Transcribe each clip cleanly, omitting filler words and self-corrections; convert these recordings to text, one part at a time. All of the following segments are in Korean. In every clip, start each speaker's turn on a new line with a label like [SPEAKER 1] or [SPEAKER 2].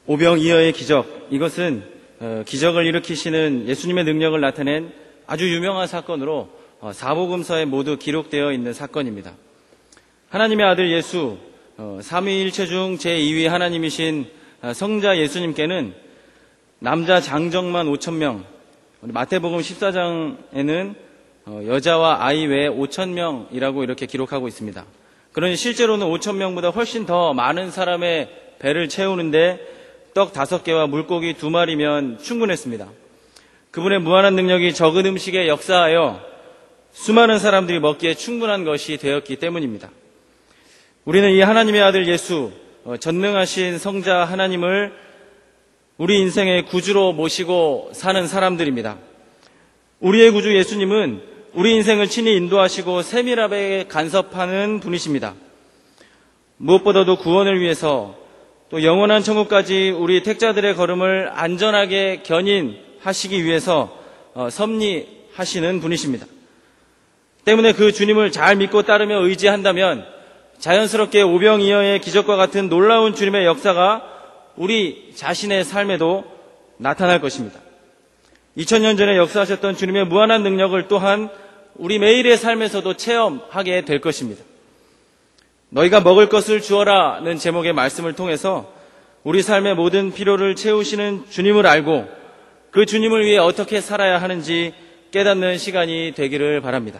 [SPEAKER 1] 오병이어의 기적, 이것은 기적을 일으키시는 예수님의 능력을 나타낸 아주 유명한 사건으로 사복음서에 모두 기록되어 있는 사건입니다. 하나님의 아들 예수, 삼위일체 중 제2위 하나님이신 성자 예수님께는 남자 장정만 5,000명, 마태복음 14장에는 여자와 아이 외에 5,000명이라고 이렇게 기록하고 있습니다. 그러니 실제로는 5,000명보다 훨씬 더 많은 사람의 배를 채우는데 떡 5개와 물고기 2마리면 충분했습니다. 그분의 무한한 능력이 적은 음식에 역사하여 수많은 사람들이 먹기에 충분한 것이 되었기 때문입니다. 우리는 이 하나님의 아들 예수, 전능하신 성자 하나님을 우리 인생의 구주로 모시고 사는 사람들입니다. 우리의 구주 예수님은 우리 인생을 친히 인도하시고 세밀하게 간섭하는 분이십니다. 무엇보다도 구원을 위해서 또 영원한 천국까지 우리 택자들의 걸음을 안전하게 견인하시기 위해서 섭리하시는 분이십니다. 때문에 그 주님을 잘 믿고 따르며 의지한다면 자연스럽게 오병이어의 기적과 같은 놀라운 주님의 역사가 우리 자신의 삶에도 나타날 것입니다. 2000년 전에 역사하셨던 주님의 무한한 능력을 또한 우리 매일의 삶에서도 체험하게 될 것입니다. 너희가 먹을 것을 주어라는 제목의 말씀을 통해서 우리 삶의 모든 필요를 채우시는 주님을 알고 그 주님을 위해 어떻게 살아야 하는지 깨닫는 시간이 되기를 바랍니다.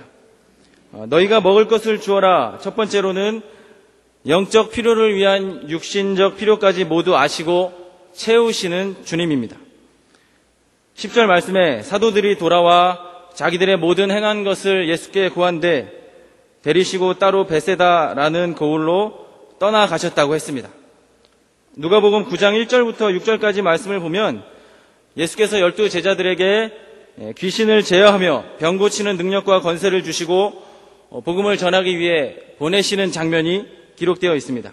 [SPEAKER 1] 너희가 먹을 것을 주어라. 첫 번째로는 영적 필요를 위한 육신적 필요까지 모두 아시고 채우시는 주님입니다. 10절 말씀에 사도들이 돌아와 자기들의 모든 행한 것을 예수께 고한데 데리시고 따로 베세다라는 고을로 떠나가셨다고 했습니다. 누가복음 9장 1절부터 6절까지 말씀을 보면 예수께서 12 제자들에게 귀신을 제어하며 병 고치는 능력과 권세를 주시고 복음을 전하기 위해 보내시는 장면이 기록되어 있습니다.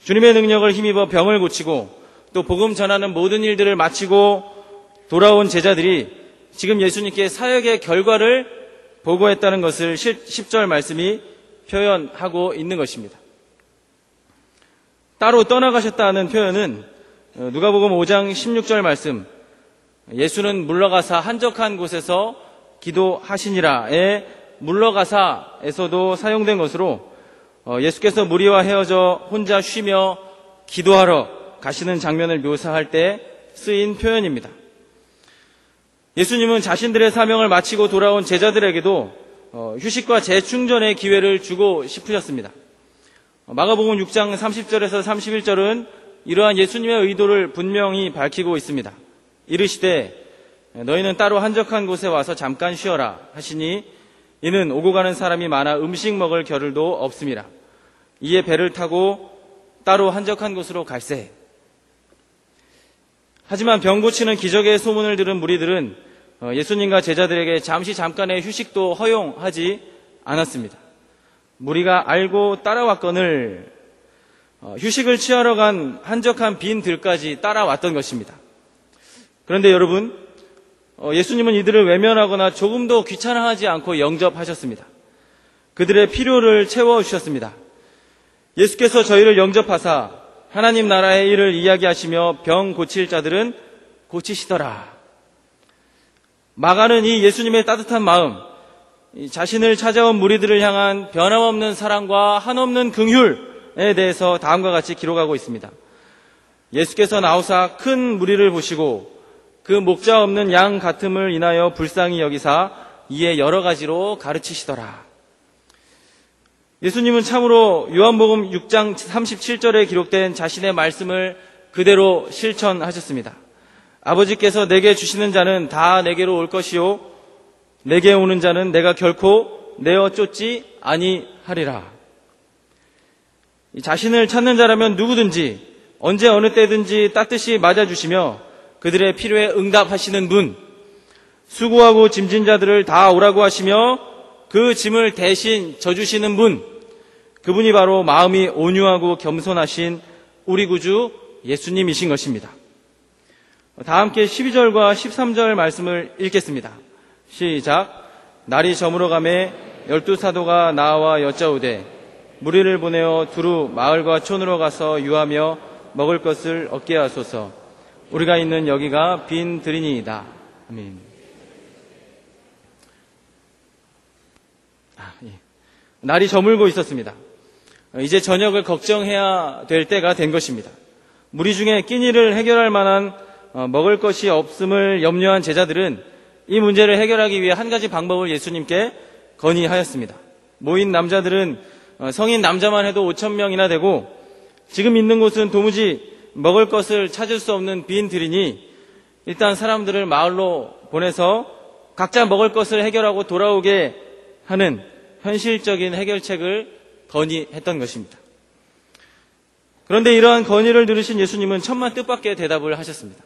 [SPEAKER 1] 주님의 능력을 힘입어 병을 고치고 또 복음 전하는 모든 일들을 마치고 돌아온 제자들이 지금 예수님께 사역의 결과를 보고했다는 것을 10절 말씀이 표현하고 있는 것입니다. 따로 떠나가셨다는 표현은 누가복음 5장 16절 말씀, 예수는 물러가사 한적한 곳에서 기도하시니라의 물러가사에서도 사용된 것으로 예수께서 무리와 헤어져 혼자 쉬며 기도하러 가시는 장면을 묘사할 때 쓰인 표현입니다. 예수님은 자신들의 사명을 마치고 돌아온 제자들에게도 휴식과 재충전의 기회를 주고 싶으셨습니다. 마가복음 6장 30절에서 31절은 이러한 예수님의 의도를 분명히 밝히고 있습니다. 이르시되 너희는 따로 한적한 곳에 와서 잠깐 쉬어라 하시니 이는 오고 가는 사람이 많아 음식 먹을 겨를도 없음이라. 이에 배를 타고 따로 한적한 곳으로 갈세. 하지만 병 고치는 기적의 소문을 들은 무리들은 예수님과 제자들에게 잠깐의 휴식도 허용하지 않았습니다. 무리가 알고 따라왔거늘 휴식을 취하러 간 한적한 빈 들까지 따라왔던 것입니다. 그런데 여러분, 예수님은 이들을 외면하거나 조금도 귀찮아하지 않고 영접하셨습니다. 그들의 필요를 채워주셨습니다. 예수께서 저희를 영접하사 하나님 나라의 일을 이야기하시며 병 고칠 자들은 고치시더라. 마가는 이 예수님의 따뜻한 마음, 자신을 찾아온 무리들을 향한 변함없는 사랑과 한없는 긍휼에 대해서 다음과 같이 기록하고 있습니다. 예수께서 나오사 큰 무리를 보시고 그 목자 없는 양 같음을 인하여 불쌍히 여기사 이에 여러 가지로 가르치시더라. 예수님은 참으로 요한복음 6장 37절에 기록된 자신의 말씀을 그대로 실천하셨습니다. 아버지께서 내게 주시는 자는 다 내게로 올 것이요 내게 오는 자는 내가 결코 내어 쫓지 아니하리라. 자신을 찾는 자라면 누구든지 언제 어느 때든지 따뜻이 맞아주시며 그들의 필요에 응답하시는 분, 수고하고 짐진 자들을 다 오라고 하시며 그 짐을 대신 져주시는 분, 그분이 바로 마음이 온유하고 겸손하신 우리 구주 예수님이신 것입니다. 다 함께 12절과 13절 말씀을 읽겠습니다. 시작. 날이 저물어가매 12사도가 나와 여짜오되 무리를 보내어 두루 마을과 촌으로 가서 유하며 먹을 것을 얻게 하소서. 우리가 있는 여기가 빈 들이니이다. 아멘. 날이 저물고 있었습니다. 이제 저녁을 걱정해야 될 때가 된 것입니다. 무리 중에 끼니를 해결할 만한 먹을 것이 없음을 염려한 제자들은 이 문제를 해결하기 위해 한 가지 방법을 예수님께 건의하였습니다. 모인 남자들은 성인 남자만 해도 5,000명이나 되고 지금 있는 곳은 도무지 먹을 것을 찾을 수 없는 빈 들이니 일단 사람들을 마을로 보내서 각자 먹을 것을 해결하고 돌아오게 하는 현실적인 해결책을 건의했던 것입니다. 그런데 이러한 건의를 들으신 예수님은 천만 뜻밖의 대답을 하셨습니다.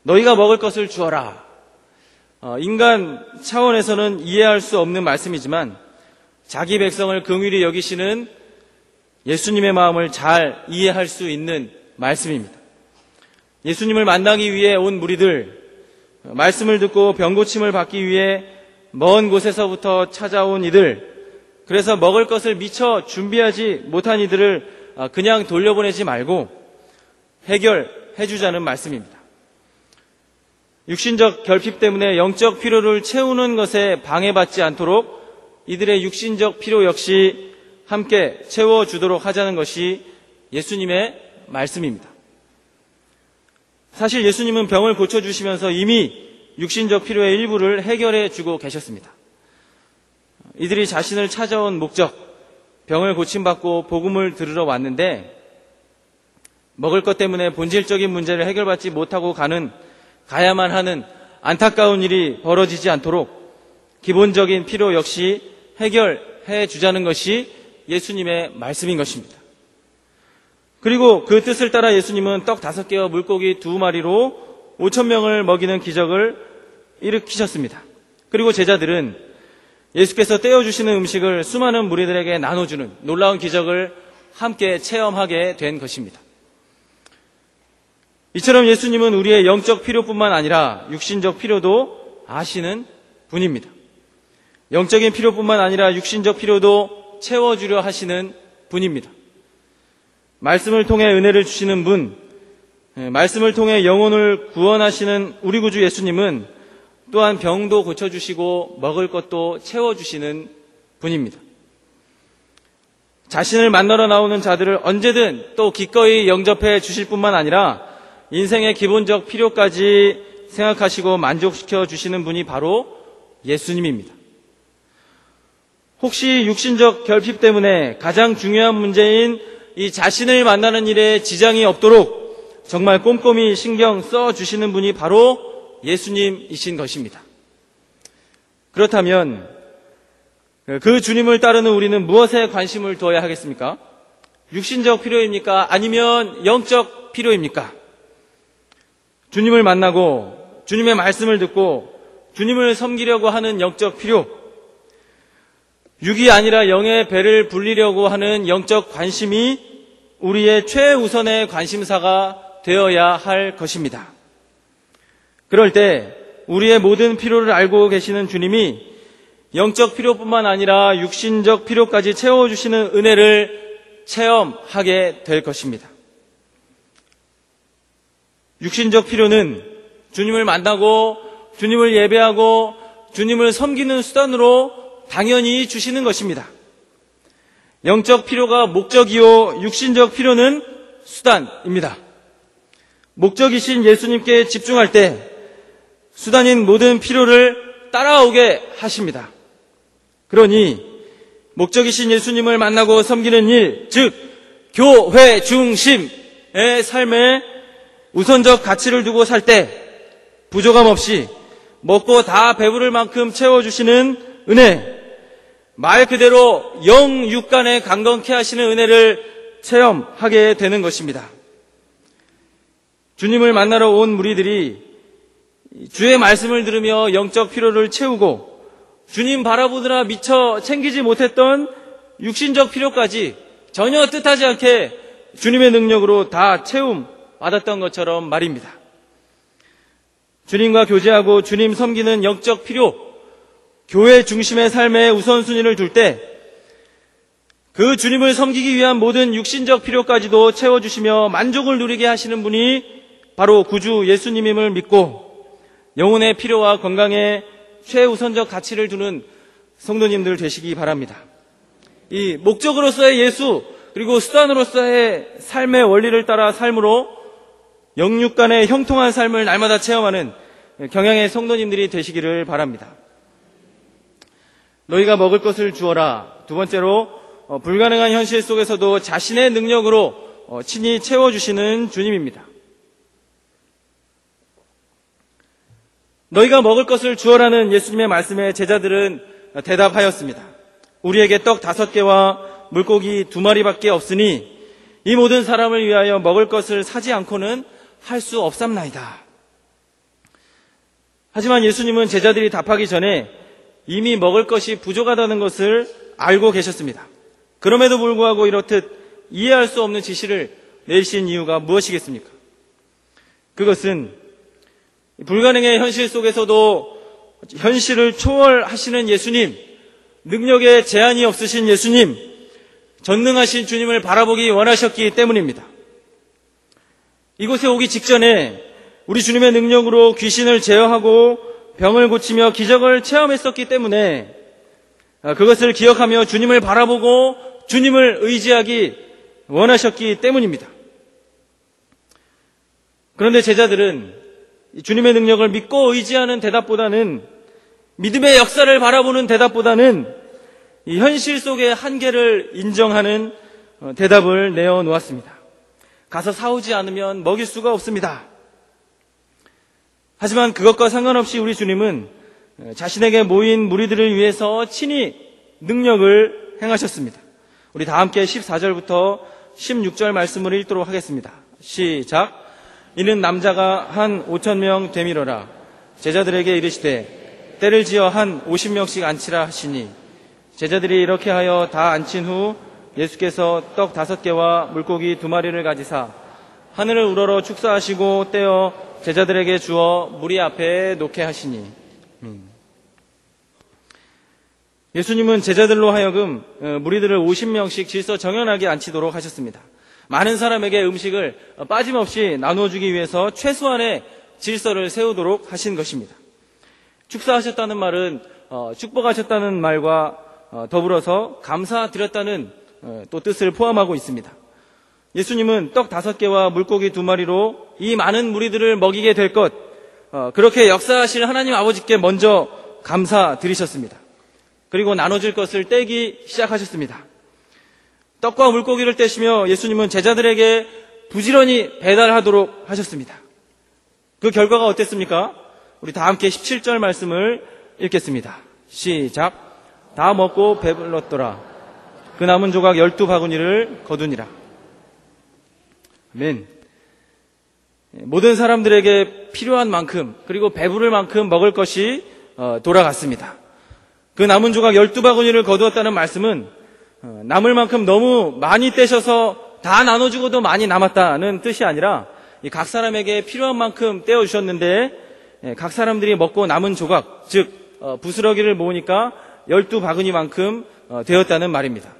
[SPEAKER 1] 너희가 먹을 것을 주어라. 인간 차원에서는 이해할 수 없는 말씀이지만 자기 백성을 긍휼히 여기시는 예수님의 마음을 잘 이해할 수 있는 말씀입니다. 예수님을 만나기 위해 온 무리들, 말씀을 듣고 병고침을 받기 위해 먼 곳에서부터 찾아온 이들, 그래서 먹을 것을 미처 준비하지 못한 이들을 그냥 돌려보내지 말고 해결해 주자는 말씀입니다. 육신적 결핍 때문에 영적 필요를 채우는 것에 방해받지 않도록 이들의 육신적 필요 역시 함께 채워주도록 하자는 것이 예수님의 말씀입니다. 사실 예수님은 병을 고쳐주시면서 이미 육신적 필요의 일부를 해결해 주고 계셨습니다. 이들이 자신을 찾아온 목적, 병을 고침받고 복음을 들으러 왔는데 먹을 것 때문에 본질적인 문제를 해결받지 못하고 가야만 하는 안타까운 일이 벌어지지 않도록 기본적인 필요 역시 해결해 주자는 것이 예수님의 말씀인 것입니다. 그리고 그 뜻을 따라 예수님은 떡 5개와 물고기 2마리로 5,000명을 먹이는 기적을 일으키셨습니다. 그리고 제자들은 예수께서 떼어주시는 음식을 수많은 무리들에게 나눠주는 놀라운 기적을 함께 체험하게 된 것입니다. 이처럼 예수님은 우리의 영적 필요뿐만 아니라 육신적 필요도 아시는 분입니다. 영적인 필요뿐만 아니라 육신적 필요도 채워주려 하시는 분입니다. 말씀을 통해 은혜를 주시는 분, 말씀을 통해 영혼을 구원하시는 우리 구주 예수님은 또한 병도 고쳐주시고 먹을 것도 채워주시는 분입니다. 자신을 만나러 나오는 자들을 언제든 또 기꺼이 영접해 주실 뿐만 아니라 인생의 기본적 필요까지 생각하시고 만족시켜 주시는 분이 바로 예수님입니다. 혹시 육신적 결핍 때문에 가장 중요한 문제인 이 자신을 만나는 일에 지장이 없도록 정말 꼼꼼히 신경 써 주시는 분이 바로 예수님이신 것입니다. 그렇다면 그 주님을 따르는 우리는 무엇에 관심을 두어야 하겠습니까? 육신적 필요입니까? 아니면 영적 필요입니까? 주님을 만나고 주님의 말씀을 듣고 주님을 섬기려고 하는 영적 필요, 육이 아니라 영의 배를 불리려고 하는 영적 관심이 우리의 최우선의 관심사가 되어야 할 것입니다. 그럴 때 우리의 모든 필요를 알고 계시는 주님이 영적 필요뿐만 아니라 육신적 필요까지 채워주시는 은혜를 체험하게 될 것입니다. 육신적 필요는 주님을 만나고 주님을 예배하고 주님을 섬기는 수단으로 당연히 주시는 것입니다. 영적 필요가 목적이요 육신적 필요는 수단입니다. 목적이신 예수님께 집중할 때 수단인 모든 필요를 따라오게 하십니다. 그러니 목적이신 예수님을 만나고 섬기는 일, 즉 교회 중심의 삶에 우선적 가치를 두고 살 때 부족함 없이 먹고 다 배부를 만큼 채워주시는 은혜, 말 그대로 영육간에 강건케 하시는 은혜를 체험하게 되는 것입니다. 주님을 만나러 온 무리들이 주의 말씀을 들으며 영적 필요를 채우고 주님 바라보느라 미처 챙기지 못했던 육신적 필요까지 전혀 뜻하지 않게 주님의 능력으로 다 채움 받았던 것처럼 말입니다. 주님과 교제하고 주님 섬기는 영적 필요, 교회 중심의 삶의 우선순위를 둘 때 그 주님을 섬기기 위한 모든 육신적 필요까지도 채워주시며 만족을 누리게 하시는 분이 바로 구주 예수님임을 믿고 영혼의 필요와 건강에 최우선적 가치를 두는 성도님들 되시기 바랍니다. 이 목적으로서의 예수, 그리고 수단으로서의 삶의 원리를 따라 삶으로 영육 간의 형통한 삶을 날마다 체험하는 경향의 성도님들이 되시기를 바랍니다. 너희가 먹을 것을 주어라. 두 번째로 불가능한 현실 속에서도 자신의 능력으로 친히 채워주시는 주님입니다. 너희가 먹을 것을 주어라는 예수님의 말씀에 제자들은 대답하였습니다. 우리에게 떡 5개와 물고기 2마리밖에 없으니 이 모든 사람을 위하여 먹을 것을 사지 않고는 할 수 없삼나이다. 하지만 예수님은 제자들이 답하기 전에 이미 먹을 것이 부족하다는 것을 알고 계셨습니다. 그럼에도 불구하고 이렇듯 이해할 수 없는 지시를 내리신 이유가 무엇이겠습니까? 그것은 불가능의 현실 속에서도 현실을 초월하시는 예수님, 능력에 제한이 없으신 예수님, 전능하신 주님을 바라보기 원하셨기 때문입니다. 이곳에 오기 직전에 우리 주님의 능력으로 귀신을 제어하고 병을 고치며 기적을 체험했었기 때문에 그것을 기억하며 주님을 바라보고 주님을 의지하기 원하셨기 때문입니다. 그런데 제자들은 주님의 능력을 믿고 의지하는 대답보다는, 믿음의 역사를 바라보는 대답보다는 이 현실 속의 한계를 인정하는 대답을 내어놓았습니다. 가서 사오지 않으면 먹일 수가 없습니다. 하지만 그것과 상관없이 우리 주님은 자신에게 모인 무리들을 위해서 친히 능력을 행하셨습니다. 우리 다 함께 14절부터 16절 말씀을 읽도록 하겠습니다. 시작. 이는 남자가 한 5,000명 되밀어라. 제자들에게 이르시되 때를 지어 한 50명씩 앉히라 하시니 제자들이 이렇게 하여 다 앉힌 후 예수께서 떡 5개와 물고기 2마리를 가지사 하늘을 우러러 축사하시고 떼어 제자들에게 주어 무리 앞에 놓게 하시니. 예수님은 제자들로 하여금 무리들을 50명씩 질서 정연하게 앉히도록 하셨습니다. 많은 사람에게 음식을 빠짐없이 나누어주기 위해서 최소한의 질서를 세우도록 하신 것입니다. 축사하셨다는 말은 축복하셨다는 말과 더불어서 감사드렸다는 또 뜻을 포함하고 있습니다. 예수님은 떡 5개와 물고기 2마리로 이 많은 무리들을 먹이게 될 것, 그렇게 역사하실 하나님 아버지께 먼저 감사드리셨습니다. 그리고 나눠줄 것을 떼기 시작하셨습니다. 떡과 물고기를 떼시며 예수님은 제자들에게 부지런히 배달하도록 하셨습니다. 그 결과가 어땠습니까? 우리 다 함께 17절 말씀을 읽겠습니다. 시작. 다 먹고 배불렀더라. 그 남은 조각 12바구니를 거두니라. 아멘. 모든 사람들에게 필요한 만큼, 그리고 배부를 만큼 먹을 것이 돌아갔습니다. 그 남은 조각 12바구니를 거두었다는 말씀은 남을 만큼 너무 많이 떼셔서 다 나눠주고도 많이 남았다는 뜻이 아니라 각 사람에게 필요한 만큼 떼어주셨는데 각 사람들이 먹고 남은 조각, 즉 부스러기를 모으니까 12바구니만큼 되었다는 말입니다.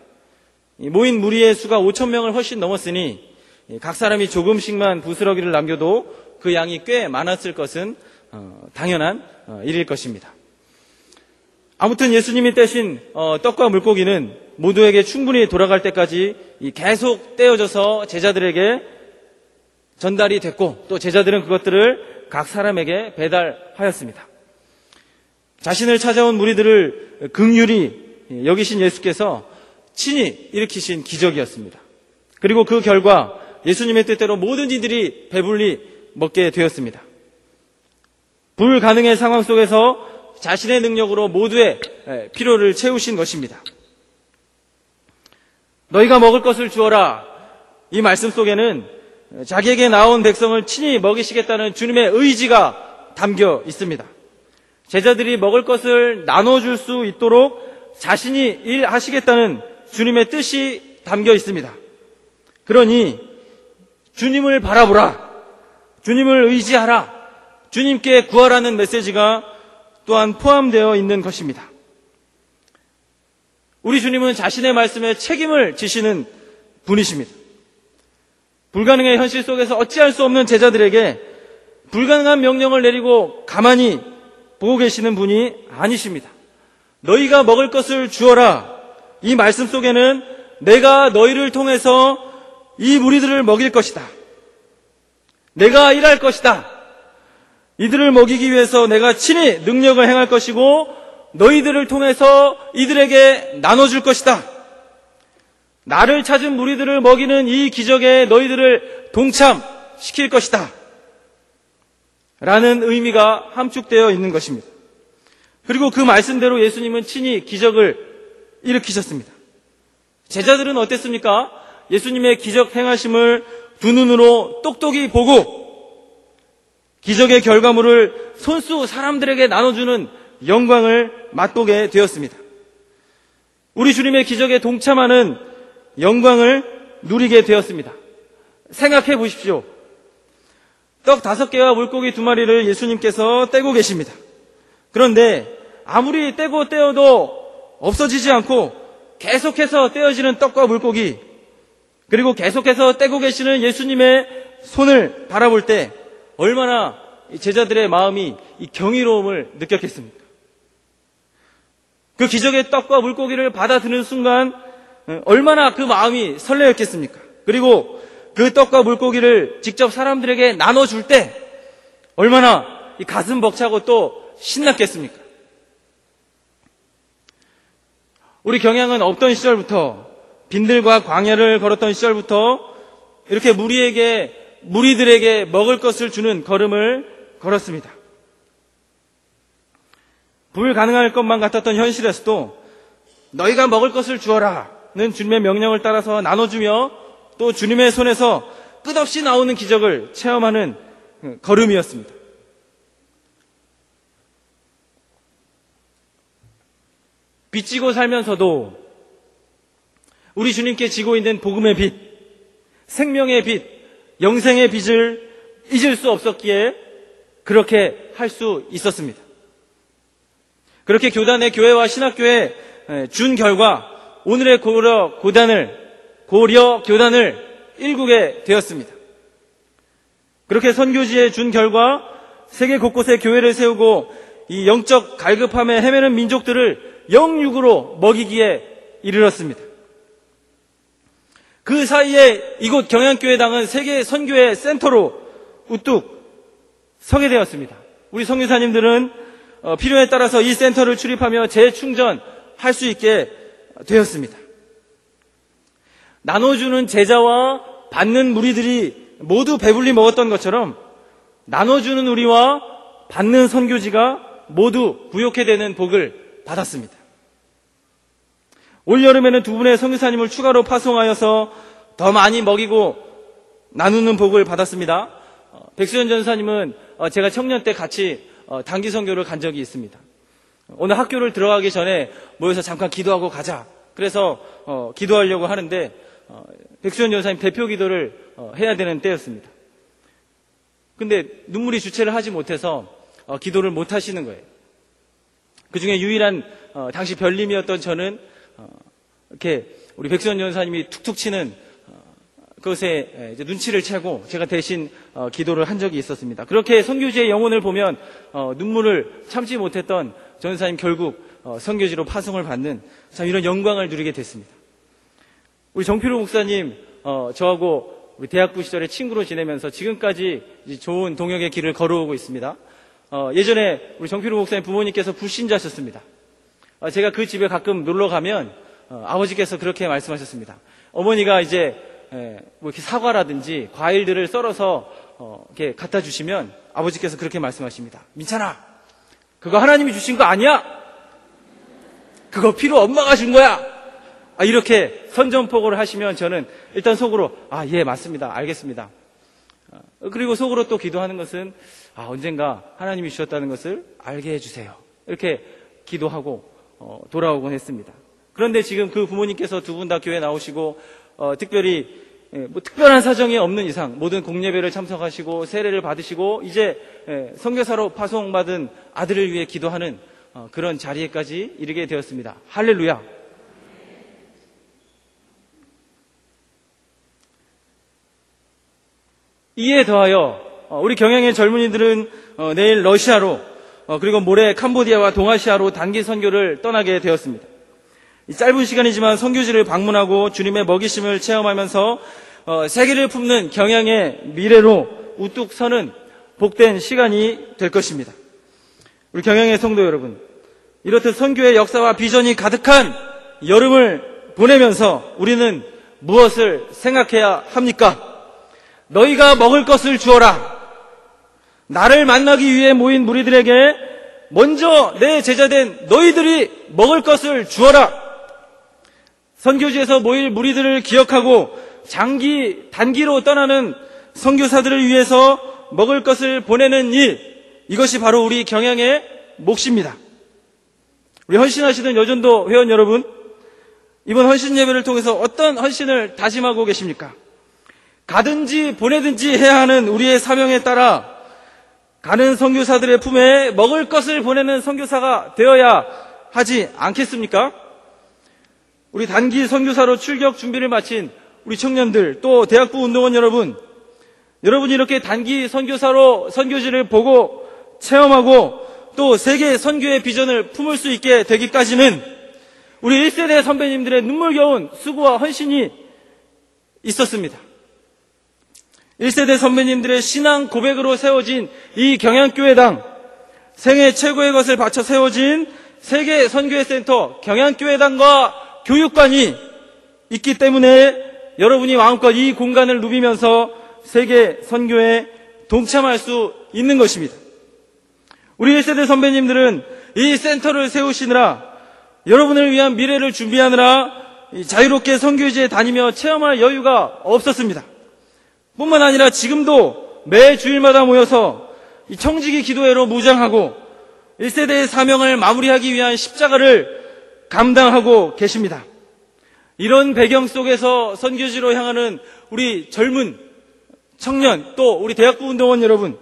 [SPEAKER 1] 모인 무리의 수가 5,000명을 훨씬 넘었으니 각 사람이 조금씩만 부스러기를 남겨도 그 양이 꽤 많았을 것은 당연한 일일 것입니다. 아무튼 예수님이 떼신 떡과 물고기는 모두에게 충분히 돌아갈 때까지 계속 떼어져서 제자들에게 전달이 됐고, 또 제자들은 그것들을 각 사람에게 배달하였습니다. 자신을 찾아온 무리들을 긍휼히 여기신 예수께서 친히 일으키신 기적이었습니다. 그리고 그 결과 예수님의 뜻대로 모든 이들이 배불리 먹게 되었습니다. 불가능의 상황 속에서 자신의 능력으로 모두의 필요를 채우신 것입니다. 너희가 먹을 것을 주어라. 이 말씀 속에는 자기에게 나온 백성을 친히 먹이시겠다는 주님의 의지가 담겨 있습니다. 제자들이 먹을 것을 나눠줄 수 있도록 자신이 일하시겠다는 주님의 뜻이 담겨 있습니다. 그러니 주님을 바라보라, 주님을 의지하라, 주님께 구하라는 메시지가 또한 포함되어 있는 것입니다. 우리 주님은 자신의 말씀에 책임을 지시는 분이십니다. 불가능의 현실 속에서 어찌할 수 없는 제자들에게 불가능한 명령을 내리고 가만히 보고 계시는 분이 아니십니다. 너희가 먹을 것을 주어라. 이 말씀 속에는 내가 너희를 통해서 이 무리들을 먹일 것이다. 내가 일할 것이다. 이들을 먹이기 위해서 내가 친히 능력을 행할 것이고 너희들을 통해서 이들에게 나눠줄 것이다. 나를 찾은 무리들을 먹이는 이 기적에 너희들을 동참시킬 것이다. 라는 의미가 함축되어 있는 것입니다. 그리고 그 말씀대로 예수님은 친히 기적을 일으키셨습니다. 제자들은 어땠습니까? 예수님의 기적 행하심을 두 눈으로 똑똑히 보고 기적의 결과물을 손수 사람들에게 나눠주는 영광을 맛보게 되었습니다. 우리 주님의 기적에 동참하는 영광을 누리게 되었습니다. 생각해 보십시오. 떡 5개와 물고기 2마리를 예수님께서 떼고 계십니다. 그런데 아무리 떼고 떼어도 없어지지 않고 계속해서 떼어지는 떡과 물고기, 그리고 계속해서 떼고 계시는 예수님의 손을 바라볼 때 얼마나 제자들의 마음이 이 경이로움을 느꼈겠습니까? 그 기적의 떡과 물고기를 받아드는 순간 얼마나 그 마음이 설레었겠습니까? 그리고 그 떡과 물고기를 직접 사람들에게 나눠줄 때 얼마나 이 가슴 벅차고 또 신났겠습니까? 우리 경양은 없던 시절부터, 빈들과 광야를 걸었던 시절부터 이렇게 무리들에게 먹을 것을 주는 걸음을 걸었습니다. 불가능할 것만 같았던 현실에서도 너희가 먹을 것을 주어라는 주님의 명령을 따라서 나눠주며 또 주님의 손에서 끝없이 나오는 기적을 체험하는 걸음이었습니다. 빚지고 살면서도 우리 주님께 지고 있는 복음의 빚, 생명의 빚, 영생의 빚을 잊을 수 없었기에 그렇게 할 수 있었습니다. 그렇게 교단의 교회와 신학교에 준 결과 오늘의 고려 교단을 일구게 되었습니다. 그렇게 선교지에 준 결과 세계 곳곳에 교회를 세우고 이 영적 갈급함에 헤매는 민족들을 영육으로 먹이기에 이르렀습니다. 그 사이에 이곳 경양교회당은 세계 선교의 센터로 우뚝 서게 되었습니다. 우리 선교사님들은 필요에 따라서 이 센터를 출입하며 재충전할 수 있게 되었습니다. 나눠주는 제자와 받는 무리들이 모두 배불리 먹었던 것처럼 나눠주는 우리와 받는 선교지가 모두 부욕해 되는 복을 받았습니다. 올여름에는 2분의 선교사님을 추가로 파송하여서 더 많이 먹이고 나누는 복을 받았습니다. 백수연 전사님은 제가 청년 때 같이 단기 선교를 간 적이 있습니다. 오늘 학교를 들어가기 전에 모여서 잠깐 기도하고 가자. 그래서 기도하려고 하는데 백수연 전사님 대표 기도를 해야 되는 때였습니다. 근데 눈물이 주체를 하지 못해서 기도를 못 하시는 거예요. 그 중에 유일한 당시 별님이었던 저는 이렇게 우리 백수연 전사님이 툭툭 치는 그것에 이제 눈치를 채고 제가 대신 기도를 한 적이 있었습니다. 그렇게 선교지의 영혼을 보면 눈물을 참지 못했던 전사님 결국 선교지로 파송을 받는 참 이런 영광을 누리게 됐습니다. 우리 정필호 목사님 저하고 우리 대학부 시절에 친구로 지내면서 지금까지 좋은 동역의 길을 걸어오고 있습니다. 예전에 우리 정필호 목사님 부모님께서 불신자셨습니다. 제가 그 집에 가끔 놀러 가면 아버지께서 그렇게 말씀하셨습니다. 어머니가 이제 뭐 이렇게 사과라든지 과일들을 썰어서 이렇게 갖다 주시면 아버지께서 그렇게 말씀하십니다. 민찬아, 그거 하나님이 주신 거 아니야? 그거 필요 엄마가 준 거야. 이렇게 선전포고를 하시면 저는 일단 속으로 예, 맞습니다. 알겠습니다. 그리고 속으로 또 기도하는 것은 언젠가 하나님이 주셨다는 것을 알게 해주세요. 이렇게 기도하고 돌아오곤 했습니다. 그런데 지금 그 부모님께서 2분 다 교회 나오시고 특별히 특별한 사정이 없는 이상 모든 공예배를 참석하시고 세례를 받으시고 이제 선교사로 파송받은 아들을 위해 기도하는 그런 자리에까지 이르게 되었습니다. 할렐루야. 이에 더하여 우리 경양의 젊은이들은 내일 러시아로 그리고 모레 캄보디아와 동아시아로 단기 선교를 떠나게 되었습니다. 짧은 시간이지만 선교지를 방문하고 주님의 먹이심을 체험하면서 세계를 품는 경양의 미래로 우뚝 서는 복된 시간이 될 것입니다. 우리 경양의 성도 여러분, 이렇듯 선교의 역사와 비전이 가득한 여름을 보내면서 우리는 무엇을 생각해야 합니까? 너희가 먹을 것을 주어라. 나를 만나기 위해 모인 무리들에게 먼저 내 제자된 너희들이 먹을 것을 주어라. 선교지에서 모일 무리들을 기억하고 단기로 떠나는 선교사들을 위해서 먹을 것을 보내는 일, 이것이 바로 우리 경양의 몫입니다. 우리 헌신하시는 여전도 회원 여러분, 이번 헌신 예배를 통해서 어떤 헌신을 다짐하고 계십니까? 가든지 보내든지 해야 하는 우리의 사명에 따라 가는 선교사들의 품에 먹을 것을 보내는 선교사가 되어야 하지 않겠습니까? 우리 단기 선교사로 출격 준비를 마친 우리 청년들, 또 대학부 운동원 여러분, 여러분이 이렇게 단기 선교사로 선교지를 보고 체험하고 또 세계 선교의 비전을 품을 수 있게 되기까지는 우리 1세대 선배님들의 눈물겨운 수고와 헌신이 있었습니다. 1세대 선배님들의 신앙 고백으로 세워진 이 경양교회당, 생애 최고의 것을 바쳐 세워진 세계 선교회 센터 경양교회당과 교육관이 있기 때문에 여러분이 마음껏 이 공간을 누비면서 세계 선교에 동참할 수 있는 것입니다. 우리 1세대 선배님들은 이 센터를 세우시느라, 여러분을 위한 미래를 준비하느라 자유롭게 선교지에 다니며 체험할 여유가 없었습니다. 뿐만 아니라 지금도 매 주일마다 모여서 이 청지기 기도회로 무장하고 1세대의 사명을 마무리하기 위한 십자가를 감당하고 계십니다. 이런 배경 속에서 선교지로 향하는 우리 젊은 청년, 또 우리 대학부 운동원 여러분,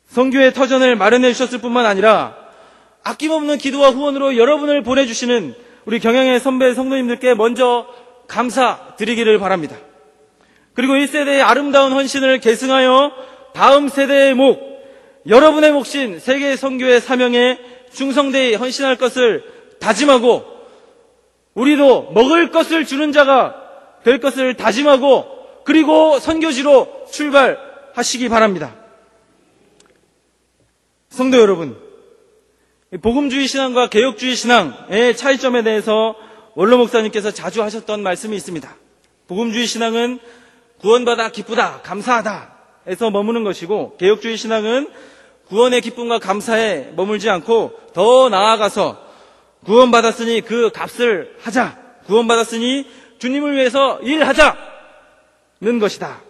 [SPEAKER 1] 선교의 터전을 마련해 주셨을 뿐만 아니라 아낌없는 기도와 후원으로 여러분을 보내주시는 우리 경양의 선배 성도님들께 먼저 감사드리기를 바랍니다. 그리고 1세대의 아름다운 헌신을 계승하여 다음 세대의 목, 여러분의 몫인 세계 선교의 사명에 충성되이 헌신할 것을 다짐하고, 우리도 먹을 것을 주는 자가 될 것을 다짐하고, 그리고 선교지로 출발하시기 바랍니다. 성도 여러분, 복음주의 신앙과 개혁주의 신앙의 차이점에 대해서 원로 목사님께서 자주 하셨던 말씀이 있습니다. 복음주의 신앙은 구원받아 기쁘다, 감사하다 에서 머무는 것이고, 개혁주의 신앙은 구원의 기쁨과 감사에 머물지 않고 더 나아가서 구원받았으니 그 값을 하자, 구원받았으니 주님을 위해서 일하자는 것이다.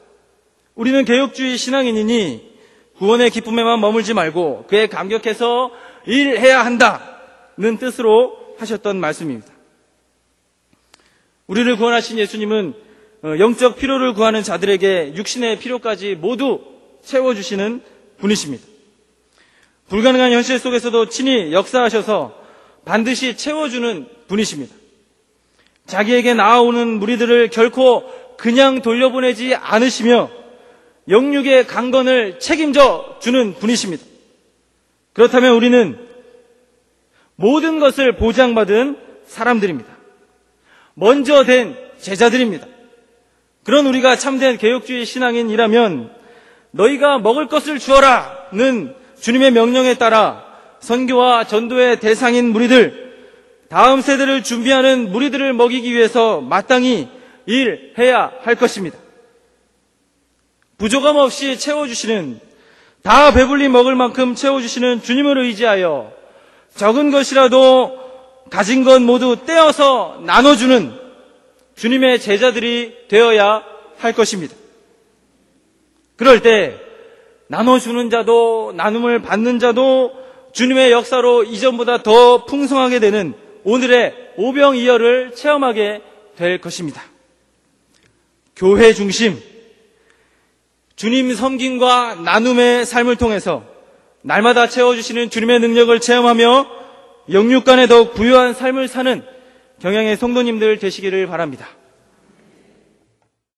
[SPEAKER 1] 우리는 개혁주의 신앙인이니 구원의 기쁨에만 머물지 말고 그에 감격해서 일해야 한다는 뜻으로 하셨던 말씀입니다. 우리를 구원하신 예수님은 영적 필요를 구하는 자들에게 육신의 필요까지 모두 채워주시는 분이십니다. 불가능한 현실 속에서도 친히 역사하셔서 반드시 채워주는 분이십니다. 자기에게 나아오는 무리들을 결코 그냥 돌려보내지 않으시며 영육의 강건을 책임져 주는 분이십니다. 그렇다면 우리는 모든 것을 보장받은 사람들입니다. 먼저 된 제자들입니다. 그런 우리가 참된 개혁주의 신앙인이라면 너희가 먹을 것을 주어라는 주님의 명령에 따라 선교와 전도의 대상인 무리들, 다음 세대를 준비하는 무리들을 먹이기 위해서 마땅히 일해야 할 것입니다. 부족함 없이 채워주시는, 다 배불리 먹을 만큼 채워주시는 주님을 의지하여 적은 것이라도 가진 것 모두 떼어서 나눠주는 주님의 제자들이 되어야 할 것입니다. 그럴 때 나눠주는 자도 나눔을 받는 자도 주님의 역사로 이전보다 더 풍성하게 되는 오늘의 오병이어를 체험하게 될 것입니다. 교회 중심, 주님 섬김과 나눔의 삶을 통해서 날마다 채워주시는 주님의 능력을 체험하며 영육간에 더욱 부유한 삶을 사는 경양의 성도님들 되시기를 바랍니다.